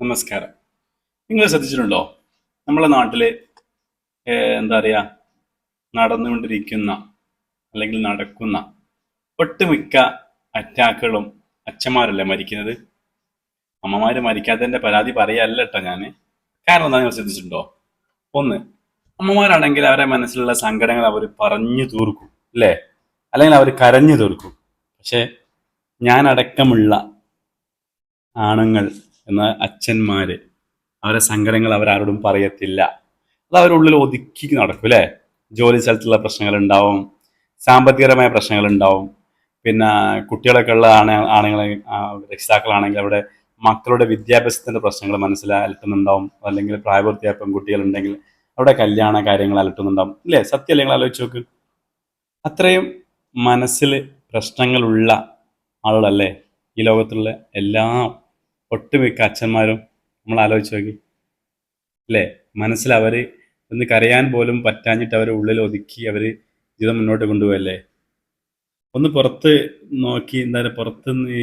നമസ്കാരം. നിങ്ങൾ ശ്രദ്ധിച്ചിട്ടുണ്ടോ? നമ്മളെ നാട്ടില് എന്താ പറയാ, നടന്നുകൊണ്ടിരിക്കുന്ന അല്ലെങ്കിൽ നടക്കുന്ന ഒട്ടുമിക്ക അറ്റാക്കുകളും അച്ഛന്മാരല്ലേ മരിക്കുന്നത്. അമ്മമാര് മരിക്കാത്തതിന്റെ പരാതി പറയല്ല കേട്ടോ ഞാന്. കാരണം എന്താ, നിങ്ങൾ ശ്രദ്ധിച്ചിട്ടുണ്ടോ? ഒന്ന്, അമ്മമാരാണെങ്കിൽ അവരെ മനസ്സിലുള്ള സങ്കടങ്ങൾ അവർ പറഞ്ഞു തീർക്കും, അല്ലേ? അല്ലെങ്കിൽ അവർ കരഞ്ഞു തീർക്കും. പക്ഷെ ഞാൻ അടക്കമുള്ള ആണുങ്ങൾ എന്ന അച്ഛന്മാര് അവരെ സങ്കടങ്ങൾ അവരാരോടും പറയത്തില്ല. അത് അവരുള്ളിൽ ഒതുക്കി നടക്കും, അല്ലേ? ജോലി സ്ഥലത്തുള്ള പ്രശ്നങ്ങൾ ഉണ്ടാവും, സാമ്പത്തികപരമായ പ്രശ്നങ്ങൾ ഉണ്ടാവും. പിന്നെ കുട്ടികളൊക്കെ ഉള്ള ആണുങ്ങളെ രക്ഷിതാക്കളാണെങ്കിൽ അവിടെ മക്കളുടെ വിദ്യാഭ്യാസത്തിന്റെ പ്രശ്നങ്ങൾ അലട്ടുന്നുണ്ടാവും. അല്ലെങ്കിൽ പ്രായപൂർത്തിയായ പെൺകുട്ടികൾ ഉണ്ടെങ്കിൽ അവിടെ കല്യാണ കാര്യങ്ങൾ അലട്ടുന്നുണ്ടാവും, ഇല്ലേ? സത്യം, അല്ലെങ്കിൽ ആലോചിച്ച് നോക്ക്. അത്രയും മനസ്സിൽ പ്രശ്നങ്ങളുള്ള ആളുകളല്ലേ ഈ ലോകത്തുള്ള എല്ലാ ഒട്ടുമിക്ക അച്ഛന്മാരും? നമ്മൾ ആലോചിച്ച് നോക്കി, അല്ലേ? മനസ്സിൽ അവര് ഒന്ന് കരയാൻ പോലും പറ്റാഞ്ഞിട്ട് അവരെ ഉള്ളിൽ ഒതുക്കി അവര് ജീവിതം മുന്നോട്ട് കൊണ്ടുപോകല്ലേ. ഒന്ന് പുറത്ത് നോക്കി, എന്താ പറയുക, പുറത്തുനിന്ന്